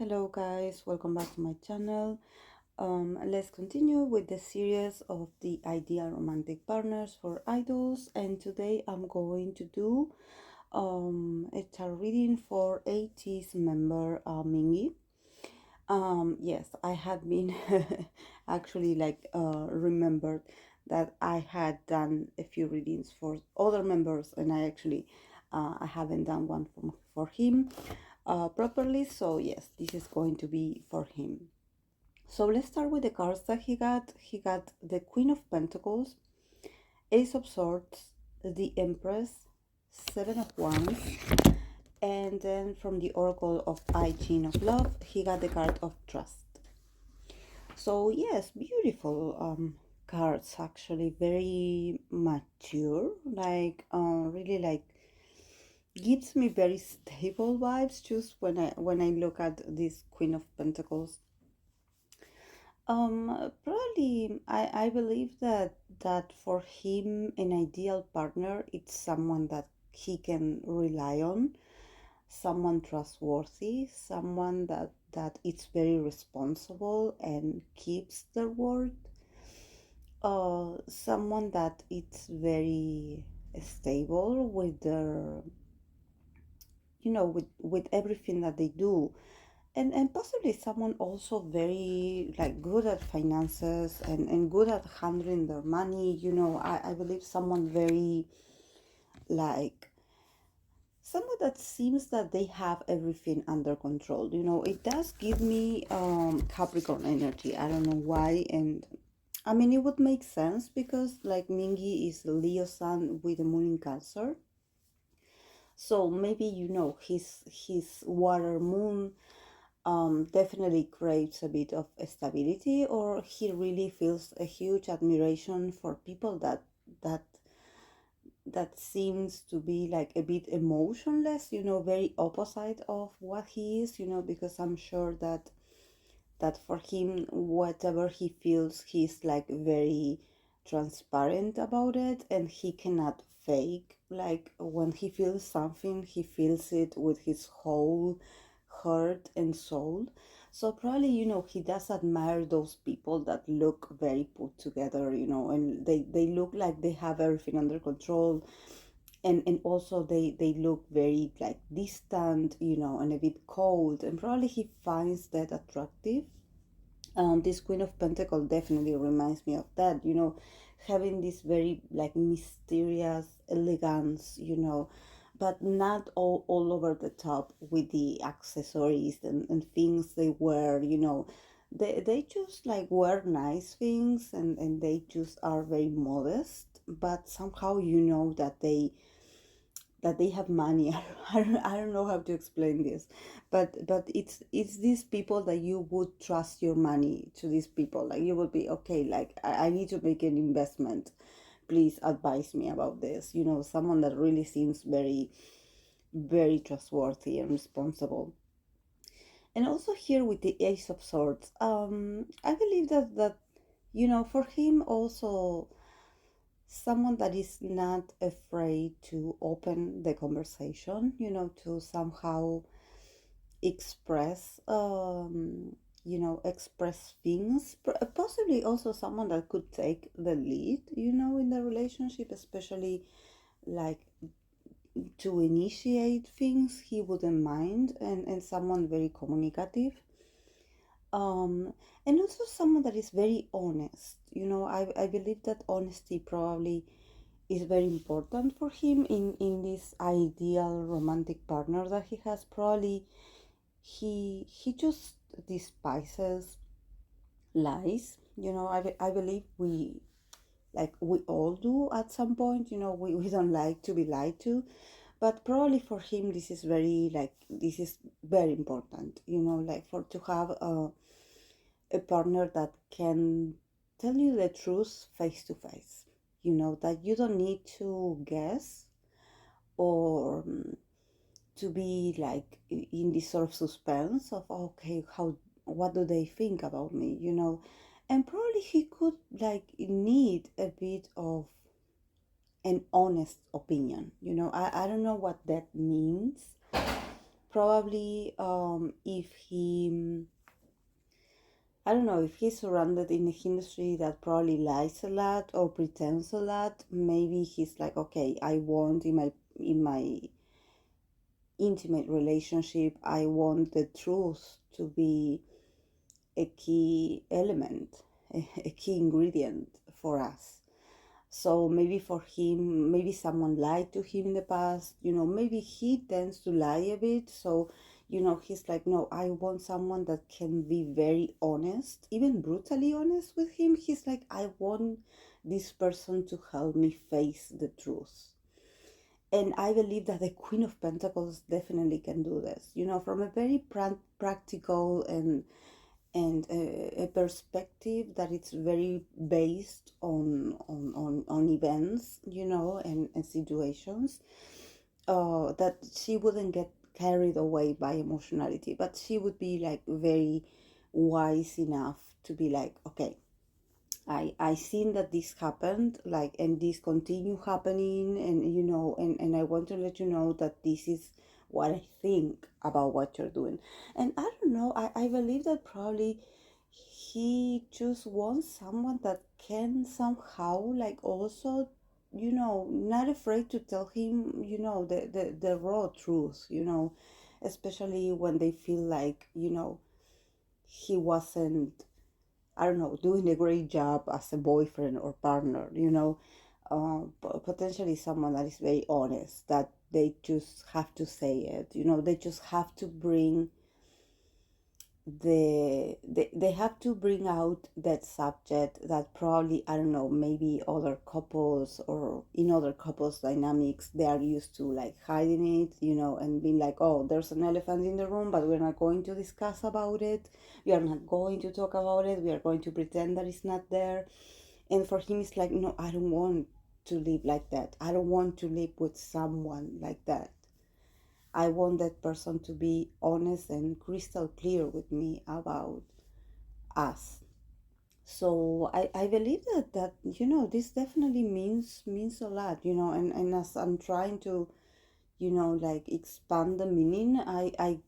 Hello guys, welcome back to my channel. Let's continue with the series of the ideal romantic partners for idols, and today I'm going to do a tarot reading for ATEEZ member Mingi. Yes, I had been actually remembered that I had done a few readings for other members, and I haven't done one for him properly. So yes, this is going to be for him. So let's start with the cards that he got. He got the Queen of Pentacles, Ace of Swords, the Empress, Seven of Wands, and then from the Oracle of Chain of Love, he got the card of Trust. So yes, beautiful cards, actually very mature, really gives me very stable vibes just when I look at this Queen of Pentacles. Probably I believe that for him an ideal partner it's someone that he can rely on, someone trustworthy, someone that is very responsible and keeps their word. Someone that it's very stable with their, with everything that they do, and possibly someone also very good at finances and good at handling their money. I believe someone very like someone that seems that they have everything under control. It does give me Capricorn energy. I don't know why, and I mean it would make sense because like Mingi is Leo sun with the moon in Cancer. So maybe his water moon definitely craves a bit of stability, or he really feels a huge admiration for people that that seems to be like a bit emotionless, very opposite of what he is, because I'm sure that for him whatever he feels he's like very transparent about it, and he cannot fake. Like when he feels something he feels it with his whole heart and soul. So probably he does admire those people that look very put together, and they look like they have everything under control, and also they look very like distant, and a bit cold, and probably he finds that attractive. This Queen of Pentacles definitely reminds me of that, having this very like mysterious elegance, but not all over the top with the accessories and things they wear, they just like wear nice things, and they just are very modest, but somehow that they have money. I don't know how to explain this, but it's these people that you would trust your money to. These people, like you would be okay, like I need to make an investment, please advise me about this. Someone that really seems very very trustworthy and responsible. And also here with the Ace of Swords, I believe that for him also someone that is not afraid to open the conversation, to somehow express, express things. Possibly also someone that could take the lead, in the relationship, especially like to initiate things, he wouldn't mind, and someone very communicative. And also someone that is very honest. I believe that honesty probably is very important for him in this ideal romantic partner that he has. Probably he just despises lies. I believe we all do at some point. We don't like to be lied to, but probably for him this is very important, like for to have a partner that can tell you the truth face to face, that you don't need to guess, or to be like in this sort of suspense of okay, how, what do they think about me, and probably he could like need a bit of an honest opinion. I don't know what that means. probably if he, I don't know, if he's surrounded in an industry that probably lies a lot or pretends a lot, maybe he's like, okay, I want in my intimate relationship, I want the truth to be a key element, a key ingredient for us. So maybe for him, maybe someone lied to him in the past, maybe he tends to lie a bit. So, he's like, no, I want someone that can be very honest, even brutally honest with him. He's like, I want this person to help me face the truth. And I believe that the Queen of Pentacles definitely can do this, from a very practical and a perspective that it's very based on events, and situations, that she wouldn't get carried away by emotionality, but she would be like very wise enough to be like, okay, I seen that this happened, like, and this continue happening, and and I want to let you know that this is what I think about what you're doing. And I don't know, I believe that probably he just wants someone that can somehow, like, also, not afraid to tell him, the raw truth, especially when they feel like, he wasn't, I don't know, doing a great job as a boyfriend or partner, potentially someone that is very honest, that they just have to say it, they just have to bring they have to bring out that subject that probably, I don't know, maybe other couples or in other couples dynamics, they are used to like hiding it, and being like, oh, there's an elephant in the room, but we're not going to discuss about it, we are not going to talk about it, we are going to pretend that it's not there. And for him it's like, no, I don't want to live like that, I don't want to live with someone like that. I want that person to be honest and crystal clear with me about us. So I believe that this definitely means a lot, and as I'm trying to, like expand the meaning, I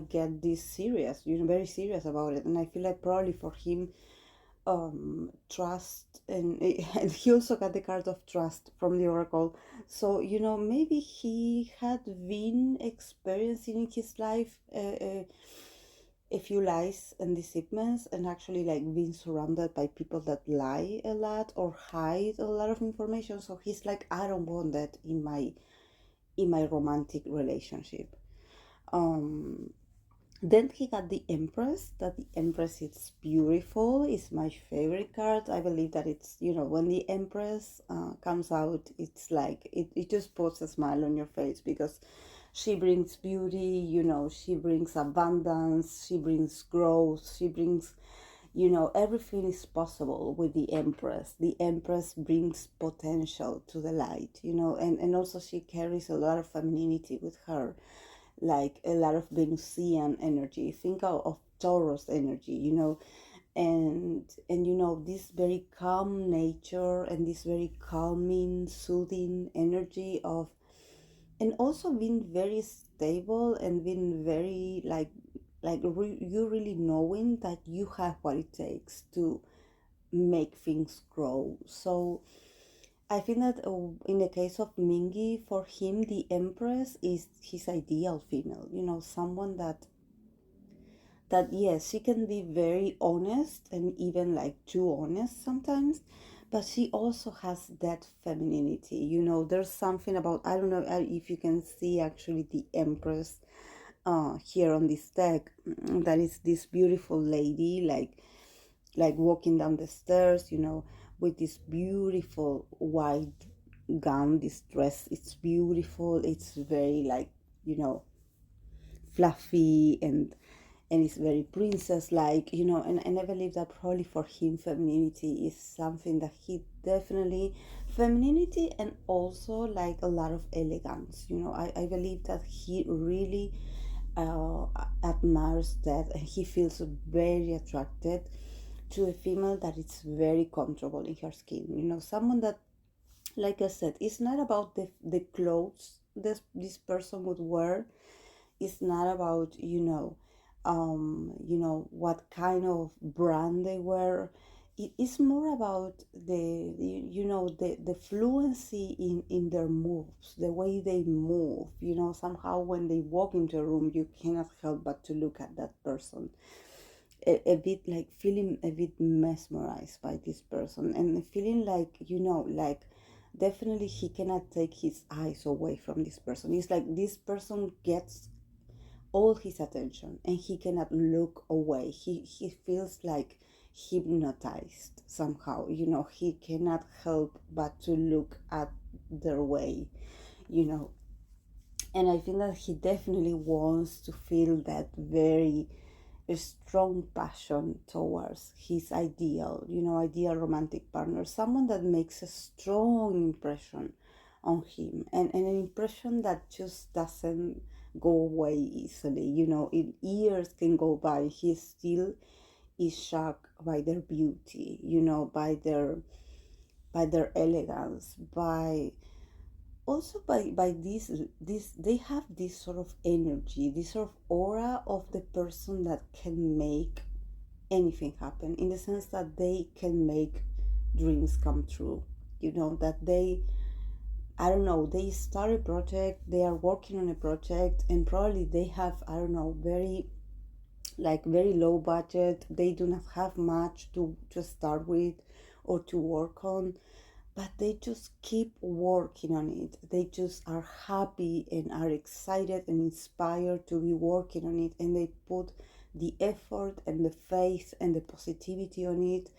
get this serious, very serious about it. And I feel like probably for him, trust, and he also got the card of trust from the oracle. So maybe he had been experiencing in his life a few lies and deceptions, and actually like being surrounded by people that lie a lot or hide a lot of information. So he's like, I don't want that in my romantic relationship. um then he got the Empress. That the Empress is beautiful. It's my favorite card. I believe that it's, when the Empress comes out, it's like, it just puts a smile on your face, because she brings beauty, she brings abundance, she brings growth, she brings, everything is possible with the Empress. The Empress brings potential to the light, and also she carries a lot of femininity with her, like a lot of Venusian energy. Think of Taurus energy, and this very calm nature and this very calming, soothing energy of, and also being very stable and being very you really knowing that you have what it takes to make things grow. So I think that in the case of Mingi, for him, the Empress is his ideal female. Someone that yes, she can be very honest and even like too honest sometimes, but she also has that femininity. There's something about, I don't know if you can see actually the Empress here on this deck, that is this beautiful lady, like walking down the stairs, with this beautiful white gown, this dress. It's beautiful. It's very like, fluffy, and it's very princess like, and I believe that probably for him, femininity is something that he definitely, femininity, and also like a lot of elegance. I believe that he really admires that, and he feels very attracted to a female that is very comfortable in her skin. Someone that, like I said, it's not about the clothes this person would wear. it's not about, what kind of brand they wear. It's more about the fluency in their moves, the way they move. Somehow when they walk into a room, you cannot help but to look at that person, a bit like feeling a bit mesmerized by this person, and feeling like, like definitely he cannot take his eyes away from this person. It's like this person gets all his attention and he cannot look away. He feels like hypnotized somehow. He cannot help but to look at their way, you know. And I think that he definitely wants to feel that very strong passion towards his ideal romantic partner, someone that makes a strong impression on him, and an impression that just doesn't go away easily. In years can go by, he still is shocked by their beauty, by their elegance, by this they have this sort of energy, this sort of aura of the person that can make anything happen, in the sense that they can make dreams come true. That they, I don't know, they start a project, they are working on a project, and probably they have, I don't know, very low budget, they do not have much to start with or to work on, but they just keep working on it. They just are happy and are excited and inspired to be working on it, and they put the effort and the faith and the positivity on it,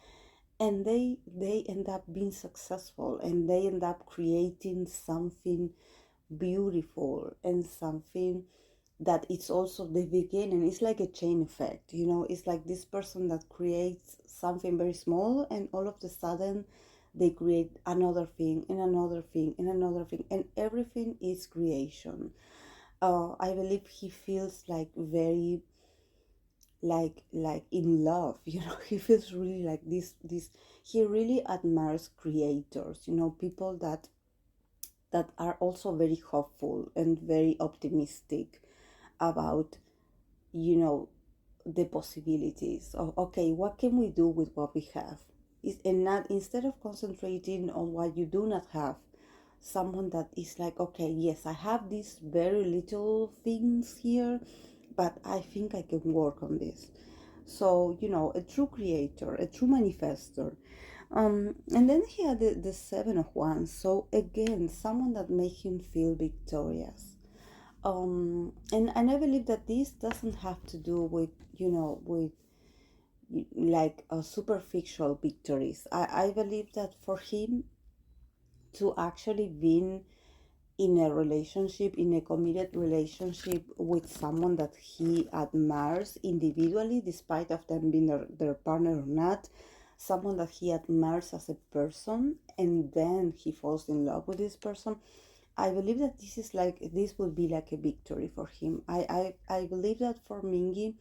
and they end up being successful, and they end up creating something beautiful, and something that it's also the beginning. It's like a chain effect. It's like this person that creates something very small, and all of a sudden they create another thing and another thing and another thing, and everything is creation. I believe he feels like very, like in love. He feels really like this. He really admires creators, people that are also very hopeful and very optimistic about, you know the possibilities of, okay, what can we do with what we have, and not, instead of concentrating on what you do not have, someone that is like, okay, yes, I have these very little things here, but I think I can work on this. So, a true creator, a true manifester. And then he had the Seven of Wands. So again, someone that made him feel victorious. And I believe that this doesn't have to do with, like superficial victories. I believe that for him to actually be in a relationship, in a committed relationship with someone that he admires individually, despite of them being their partner or not, someone that he admires as a person, and then he falls in love with this person. I believe that this would be like a victory for him. I believe that for Mingi,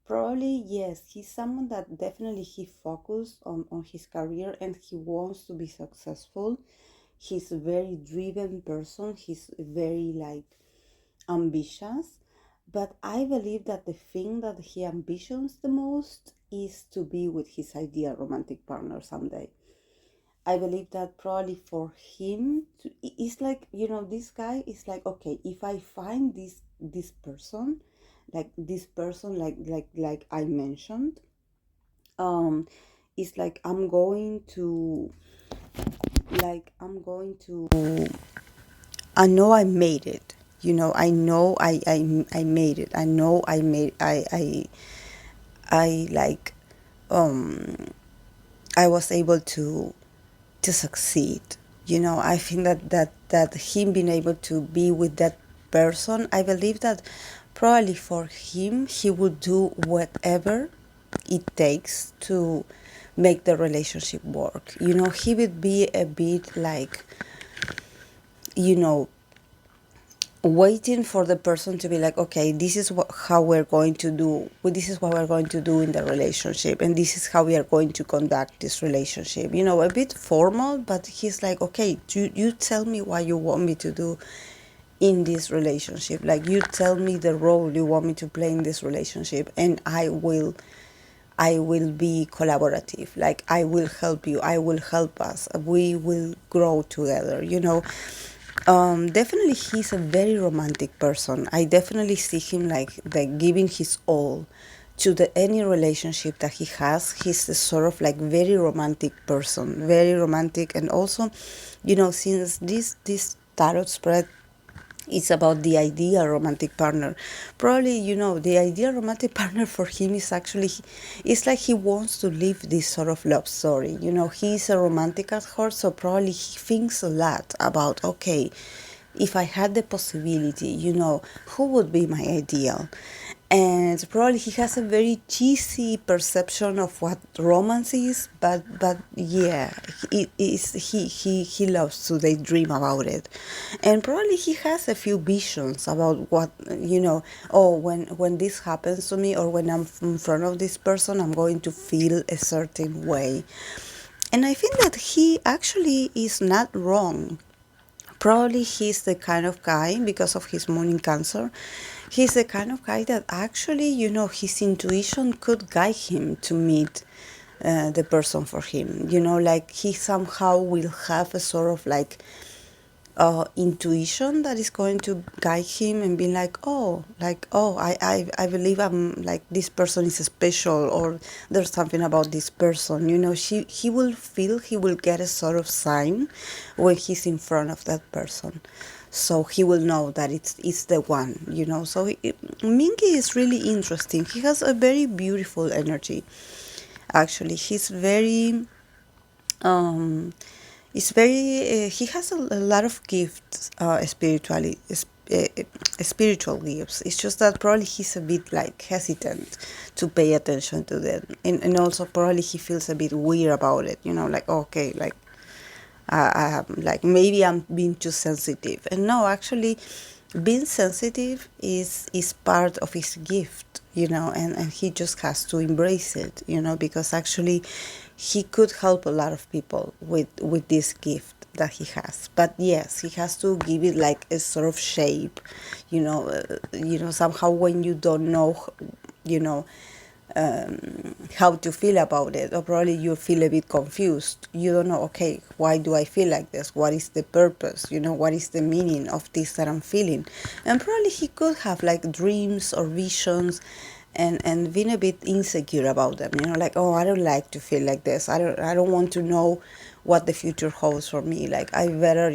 probably, yes, he's someone that definitely he focused on his career, and he wants to be successful. He's a very driven person. He's very like ambitious. But I believe that the thing that he ambitions the most is to be with his ideal romantic partner someday. I believe that probably for him, it's like, this guy is like, okay, if I find this person, like I mentioned, it's like I'm going to I know I made it. I know I made it. I know I like I was able to succeed. I think that him being able to be with that person, I believe that probably for him, he would do whatever it takes to make the relationship work. He would be a bit like, you know waiting for the person to be like, okay, this is how we're going to do, this is what we're going to do in the relationship, and this is how we are going to conduct this relationship. A bit formal, but he's like, okay, you tell me what you want me to do, in this relationship. Like, you tell me the role you want me to play in this relationship, and I will be collaborative. Like, I will help you, I will help us, we will grow together, definitely he's a very romantic person. I definitely see him like giving his all to the any relationship that he has. He's a sort of like very romantic person, very romantic. And also, since this tarot spread, it's about the ideal romantic partner. Probably, the ideal romantic partner for him is actually, it's like he wants to live this sort of love story. He's a romantic at heart, so probably he thinks a lot about, okay, if I had the possibility, who would be my ideal? And probably he has a very cheesy perception of what romance is, but yeah, it is, he loves to daydream about it. And probably he has a few visions about what, oh, when this happens to me, or when I'm in front of this person, I'm going to feel a certain way. And I think that he actually is not wrong. Probably he's the kind of guy, because of his moon in Cancer, he's the kind of guy that actually, his intuition could guide him to meet the person for him. Like, he somehow will have a sort of intuition that is going to guide him and be like, oh, I believe I'm like, this person is special, or there's something about this person. He will feel, he will get a sort of sign when he's in front of that person. So he will know that it's the one. So Mingi is really interesting. He has a very beautiful energy. Actually, he's very um it's very he has a lot of gifts, spiritually, spiritual gifts. It's just that probably he's a bit like hesitant to pay attention to them, and also probably he feels a bit weird about it. Like, okay, like maybe I'm being too sensitive. And no, actually, being sensitive is part of his gift, and he just has to embrace it, because actually he could help a lot of people with this gift that he has. But yes, he has to give it like a sort of shape, somehow, when you don't know, you know how to feel about it, or probably you feel a bit confused. You don't know, okay, why do I feel like this? What is the purpose? What is the meaning of this that I'm feeling? And probably he could have like dreams or visions, and being a bit insecure about them. Like, oh, I don't like to feel like this. I don't want to know what the future holds for me. Like, I better.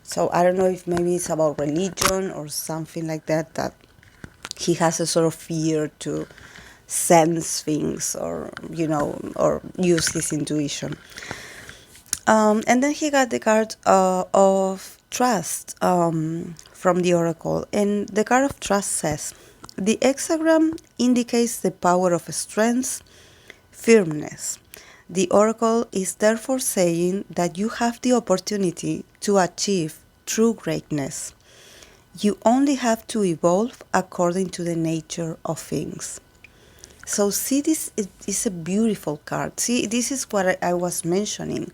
So I don't know if maybe it's about religion or something like that, that he has a sort of fear to sense things, or use his intuition. And then he got the card of trust, from the oracle. And the card of trust says, the hexagram indicates the power of strength, firmness. The oracle is therefore saying that you have the opportunity to achieve true greatness. You only have to evolve according to the nature of things. So see, this is a beautiful card. See, this is what I was mentioning.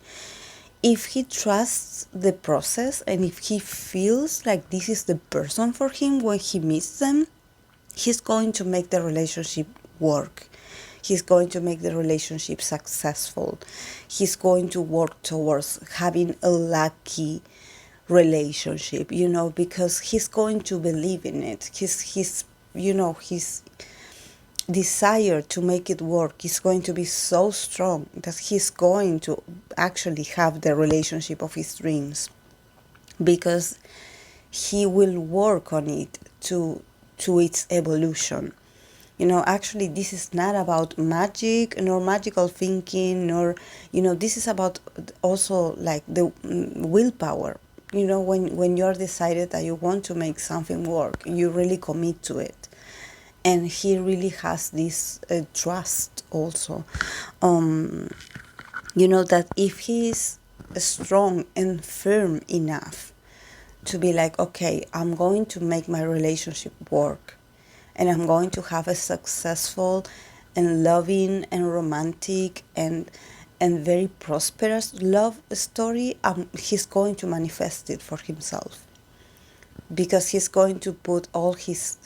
If he trusts the process, and if he feels like this is the person for him when he meets them, he's going to make the relationship work. He's going to make the relationship successful. He's going to work towards having a lucky relationship, because he's going to believe in it. His desire to make it work is going to be so strong that he's going to actually have the relationship of his dreams, because he will work on it to its evolution. Actually, this is not about magic nor magical thinking, nor, this is about also like the willpower. When you're decided that you want to make something work, you really commit to it. And he really has this trust also, that if he's strong and firm enough to be like, okay, I'm going to make my relationship work, and I'm going to have a successful and loving and romantic and very prosperous love story, he's going to manifest it for himself. because he's going to put all his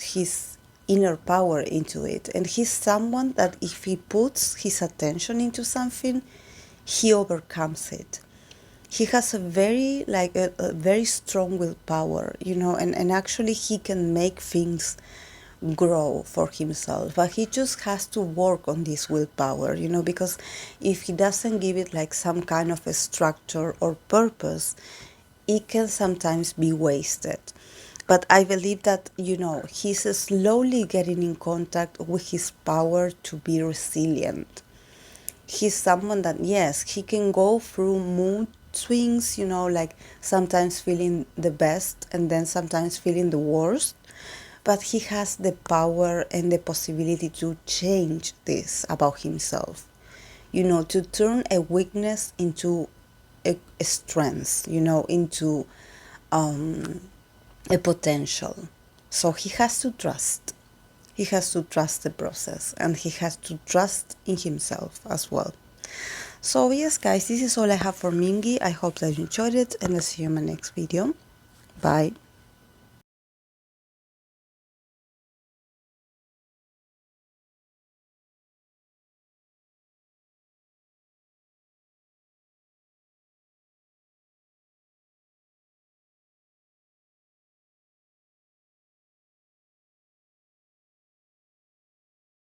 inner power into it. And he's someone that if he puts his attention into something, he overcomes it. He has a very a very strong willpower, you know, and actually he can make things grow for himself, but he just has to work on this willpower, you know, because if he doesn't give it like some kind of a structure or purpose, it can sometimes be wasted. But I believe that, you know, he's slowly getting in contact with his power to be resilient. He's someone that, yes, he can go through mood swings, you know, like sometimes feeling the best and then sometimes feeling the worst, but he has the power and the possibility to change this about himself, you know, to turn a weakness into a strength, you know, into um, a potential. So he has to trust. He has to trust the process and he has to trust in himself as well. So yes guys, this is all I have for Mingi. I hope that you enjoyed it and I'll see you in my next video. Bye.